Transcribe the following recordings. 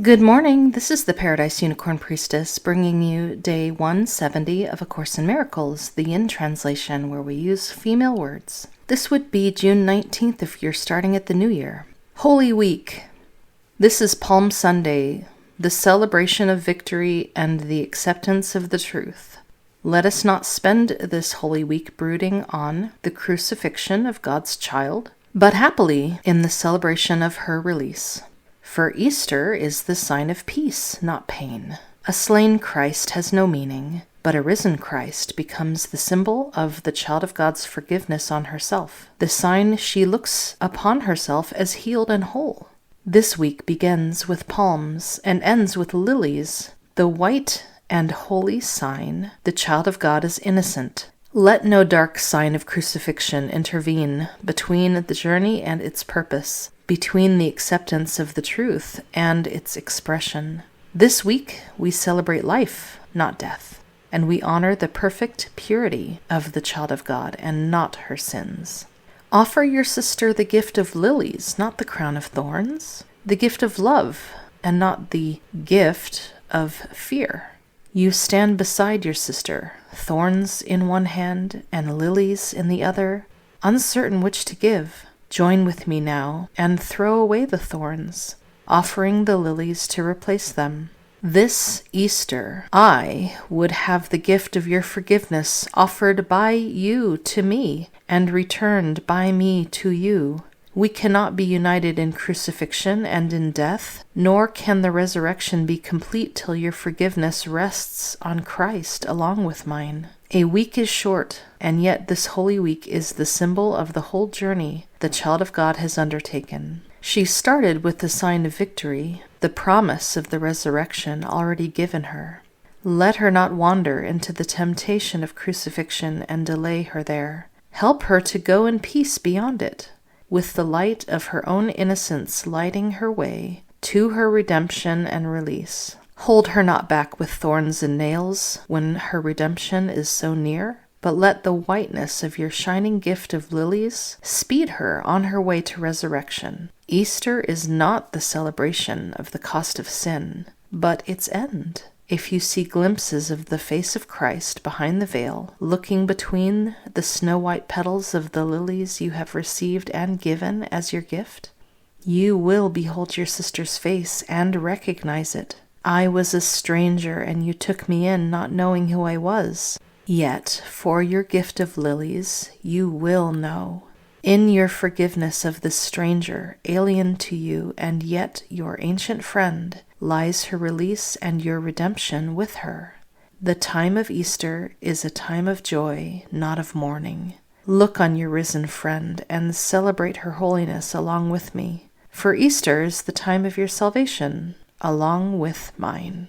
Good morning, this is the Paradise Unicorn Priestess bringing you day 170 of A Course in Miracles, the Yin translation where we use female words. This would be June 19th if you're starting at the new year. Holy Week. This is Palm Sunday, the celebration of victory and the acceptance of the truth. Let us not spend this Holy Week brooding on the crucifixion of God's child, but happily in the celebration of her release. For Easter is the sign of peace, not pain. A slain Christ has no meaning, but a risen Christ becomes the symbol of the child of God's forgiveness on herself, the sign she looks upon herself as healed and whole. This week begins with palms and ends with lilies, the white and holy sign the child of God is innocent. Let no dark sign of crucifixion intervene between the journey and its purpose, between the acceptance of the truth and its expression. This week, we celebrate life, not death, and we honor the perfect purity of the child of God and not her sins. Offer your sister the gift of lilies, not the crown of thorns, the gift of love, and not the gift of fear. You stand beside your sister, thorns in one hand and lilies in the other, uncertain which to give. Join with me now and throw away the thorns, offering the lilies to replace them. This Easter, I would have the gift of your forgiveness offered by you to me and returned by me to you. We cannot be united in crucifixion and in death, nor can the resurrection be complete till your forgiveness rests on Christ along with mine. A week is short, and yet this Holy Week is the symbol of the whole journey the child of God has undertaken. She started with the sign of victory, the promise of the resurrection already given her. Let her not wander into the temptation of crucifixion and delay her there. Help her to go in peace beyond it, with the light of her own innocence lighting her way to her redemption and release. Hold her not back with thorns and nails when her redemption is so near, but let the whiteness of your shining gift of lilies speed her on her way to resurrection. Easter is not the celebration of the cost of sin, but its end. If you see glimpses of the face of Christ behind the veil, looking between the snow-white petals of the lilies you have received and given as your gift, you will behold your sister's face and recognize it. I was a stranger, and you took me in, not knowing who I was. Yet, for your gift of lilies, you will know. In your forgiveness of this stranger, alien to you, and yet your ancient friend, lies her release and your redemption with her. The time of Easter is a time of joy, not of mourning. Look on your risen friend and celebrate her holiness along with me. For Easter is the time of your salvation, along with mine.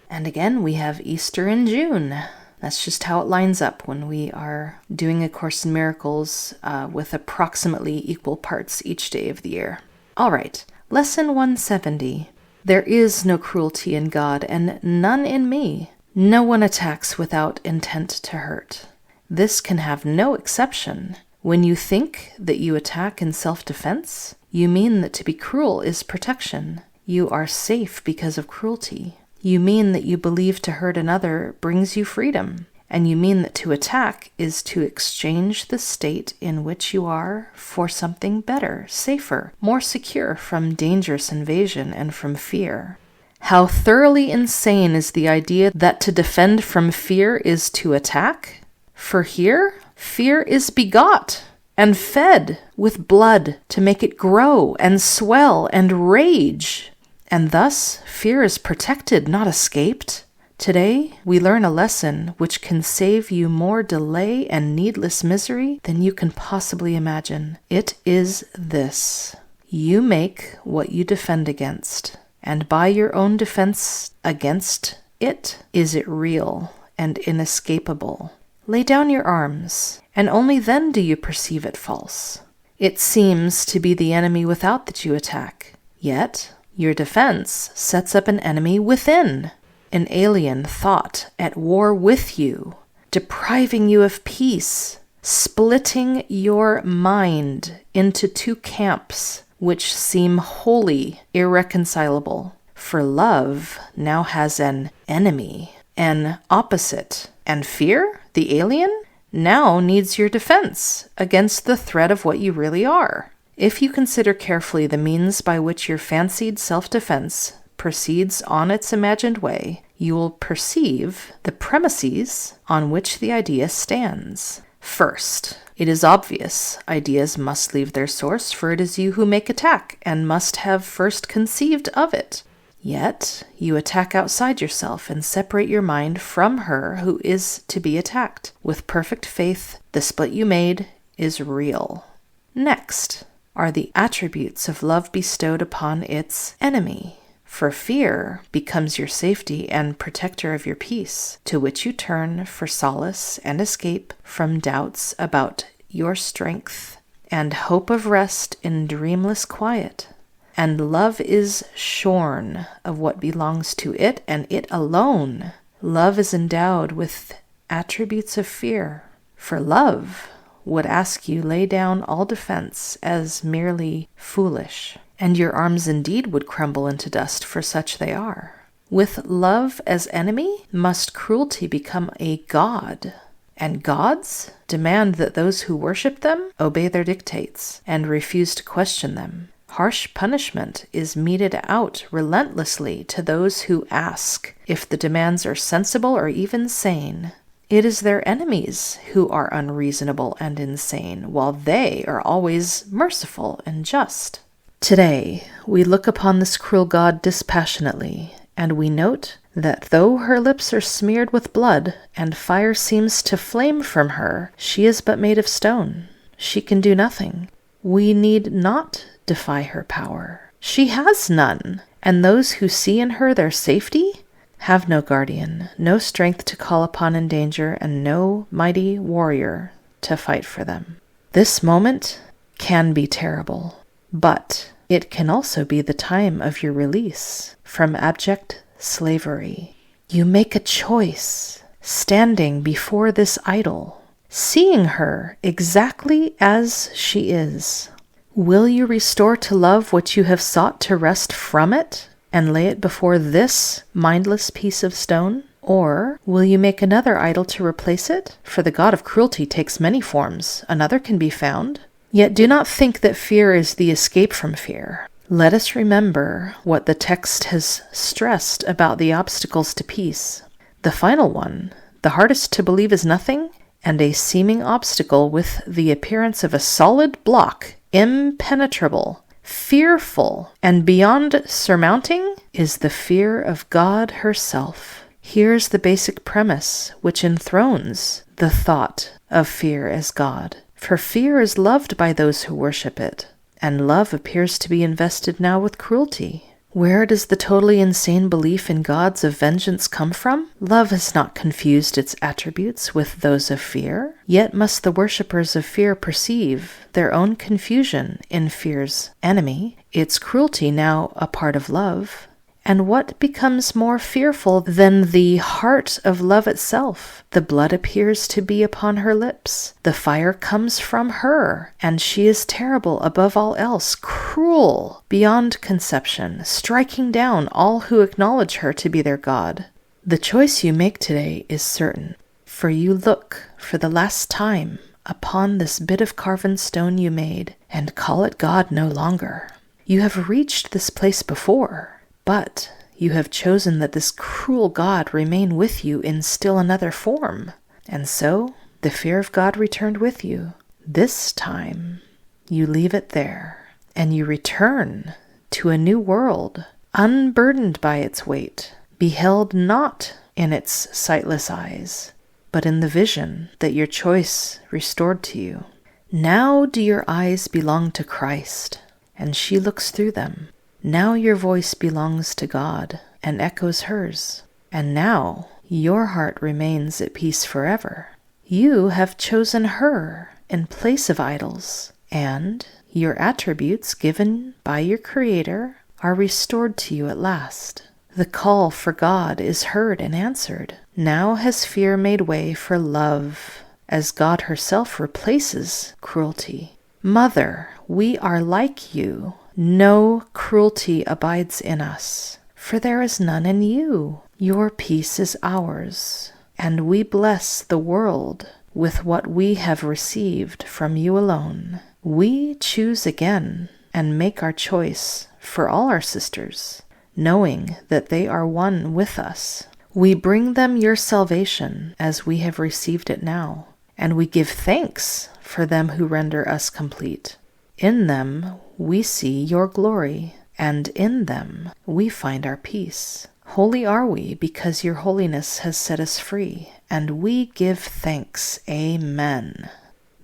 And again, we have Easter in June. That's just how it lines up when we are doing A Course in Miracles with approximately equal parts each day of the year. All right, Lesson 170. There is no cruelty in God and none in me. No one attacks without intent to hurt. This can have no exception. When you think that you attack in self-defense, you mean that to be cruel is protection. You are safe because of cruelty. You mean that you believe to hurt another brings you freedom. And you mean that to attack is to exchange the state in which you are for something better, safer, more secure from dangerous invasion and from fear. How thoroughly insane is the idea that to defend from fear is to attack? For here, fear is begot and fed with blood to make it grow and swell and rage. And thus, fear is protected, not escaped. Today, we learn a lesson which can save you more delay and needless misery than you can possibly imagine. It is this: you make what you defend against, and by your own defense against it, is it real and inescapable. Lay down your arms, and only then do you perceive it false. It seems to be the enemy without that you attack, yet your defense sets up an enemy within, an alien thought at war with you, depriving you of peace, splitting your mind into two camps which seem wholly irreconcilable. for love now has an enemy, an opposite, and fear, the alien, now needs your defense against the threat of what you really are. If you consider carefully the means by which your fancied self-defense proceeds on its imagined way, you will perceive the premises on which the idea stands. First, it is obvious ideas must leave their source, for it is you who make attack and must have first conceived of it. Yet, you attack outside yourself and separate your mind from her who is to be attacked. With perfect faith, the split you made is real. Next are the attributes of love bestowed upon its enemy. For fear becomes your safety and protector of your peace, to which you turn for solace and escape from doubts about your strength and hope of rest in dreamless quiet. And love is shorn of what belongs to it and it alone. Love is endowed with attributes of fear. For love would ask you lay down all defense as merely foolish. And your arms indeed would crumble into dust, for such they are. With love as enemy, must cruelty become a god? And gods demand that those who worship them obey their dictates and refuse to question them. Harsh punishment is meted out relentlessly to those who ask if the demands are sensible or even sane. It is their enemies who are unreasonable and insane, while they are always merciful and just. Today, we look upon this cruel god dispassionately, and we note that though her lips are smeared with blood and fire seems to flame from her, she is but made of stone. She can do nothing. We need not defy her power. She has none, and those who see in her their safety have no guardian, no strength to call upon in danger, and no mighty warrior to fight for them. This moment can be terrible, but it can also be the time of your release from abject slavery. You make a choice, standing before this idol, seeing her exactly as she is. Will you restore to love what you have sought to wrest from it, and lay it before this mindless piece of stone? Or will you make another idol to replace it? For the god of cruelty takes many forms. Another can be found. Yet do not think that fear is the escape from fear. Let us remember what the text has stressed about the obstacles to peace. The final one, the hardest to believe is nothing, and a seeming obstacle with the appearance of a solid block, impenetrable, fearful, and beyond surmounting, is the fear of God herself. Here's the basic premise which enthrones the thought of fear as God. For fear is loved by those who worship it, and love appears to be invested now with cruelty. Where does the totally insane belief in gods of vengeance come from? Love has not confused its attributes with those of fear, yet must the worshippers of fear perceive their own confusion in fear's enemy, its cruelty now a part of love. And what becomes more fearful than the heart of love itself? The blood appears to be upon her lips. The fire comes from her, and she is terrible above all else, cruel beyond conception, striking down all who acknowledge her to be their god. The choice you make today is certain, for you look for the last time upon this bit of carven stone you made, and call it God no longer. You have reached this place before, but you have chosen that this cruel God remain with you in still another form. And so the fear of God returned with you. This time you leave it there, and you return to a new world, unburdened by its weight, beheld not in its sightless eyes, but in the vision that your choice restored to you. Now do your eyes belong to Christ, and she looks through them. Now your voice belongs to God and echoes hers, and now your heart remains at peace forever. You have chosen her in place of idols, and your attributes given by your Creator are restored to you at last. The call for God is heard and answered. Now has fear made way for love, as God herself replaces cruelty. Mother, we are like you. No cruelty abides in us, for there is none in you. Your peace is ours, and we bless the world with what we have received from you alone. We choose again and make our choice for all our sisters, knowing that they are one with us. We bring them your salvation as we have received it now, and we give thanks for them who render us complete. In them we see your glory, and in them we find our peace. Holy are we because your holiness has set us free, and we give thanks. Amen.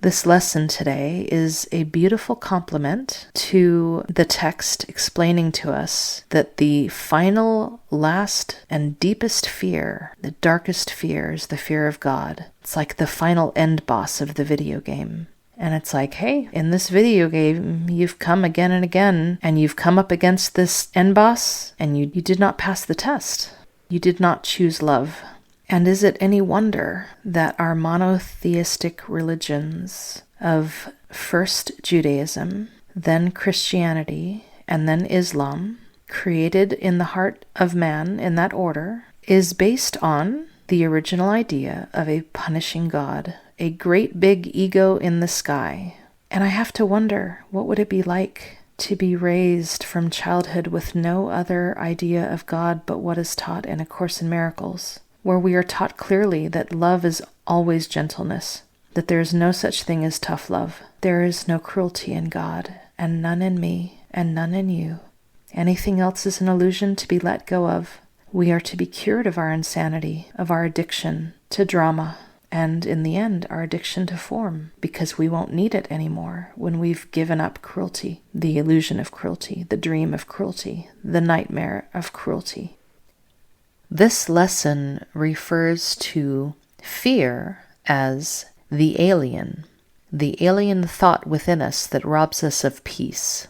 This lesson today is a beautiful complement to the text explaining to us that the final, last, and deepest fear, the darkest fear, is the fear of God. It's like the final end boss of the video game. And it's like, hey, in this video game, you've come again and again, and you've come up against this end boss, and you did not pass the test. You did not choose love. And is it any wonder that our monotheistic religions of first Judaism, then Christianity, and then Islam, created in the heart of man in that order, is based on the original idea of a punishing God, a great big ego in the sky. And I have to wonder, what would it be like to be raised from childhood with no other idea of God but what is taught in A Course in Miracles, where we are taught clearly that love is always gentleness, that there is no such thing as tough love. There is no cruelty in God, and none in me, and none in you. Anything else is an illusion to be let go of. We are to be cured of our insanity, of our addiction to drama, and in the end, our addiction to form, because we won't need it anymore when we've given up cruelty, the illusion of cruelty, the dream of cruelty, the nightmare of cruelty. This lesson refers to fear as the alien thought within us that robs us of peace.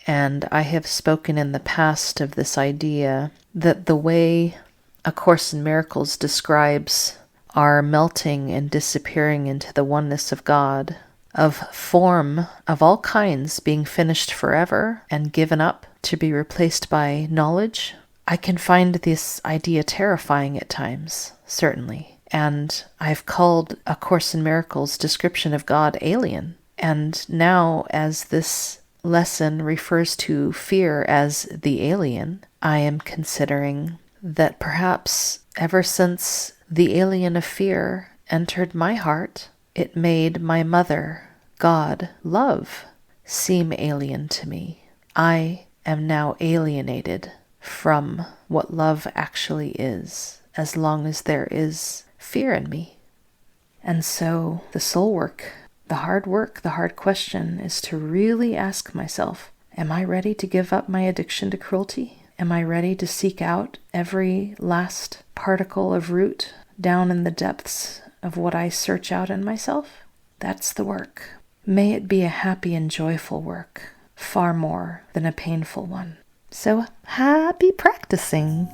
And I have spoken in the past of this idea that the way A Course in Miracles describes our melting and disappearing into the oneness of God, of form of all kinds being finished forever and given up to be replaced by knowledge, I can find this idea terrifying at times, certainly. And I've called A Course in Miracles' description of God alien. And now, as this lesson refers to fear as the alien, I am considering that perhaps ever since the alien of fear entered my heart, it made my mother, God, love, seem alien to me. I am now alienated from what love actually is, as long as there is fear in me. And so the soul work, the hard question is to really ask myself, am I ready to give up my addiction to cruelty? Am I ready to seek out every last particle of root down in the depths of what I search out in myself? That's the work. May it be a happy and joyful work, far more than a painful one. So happy practicing!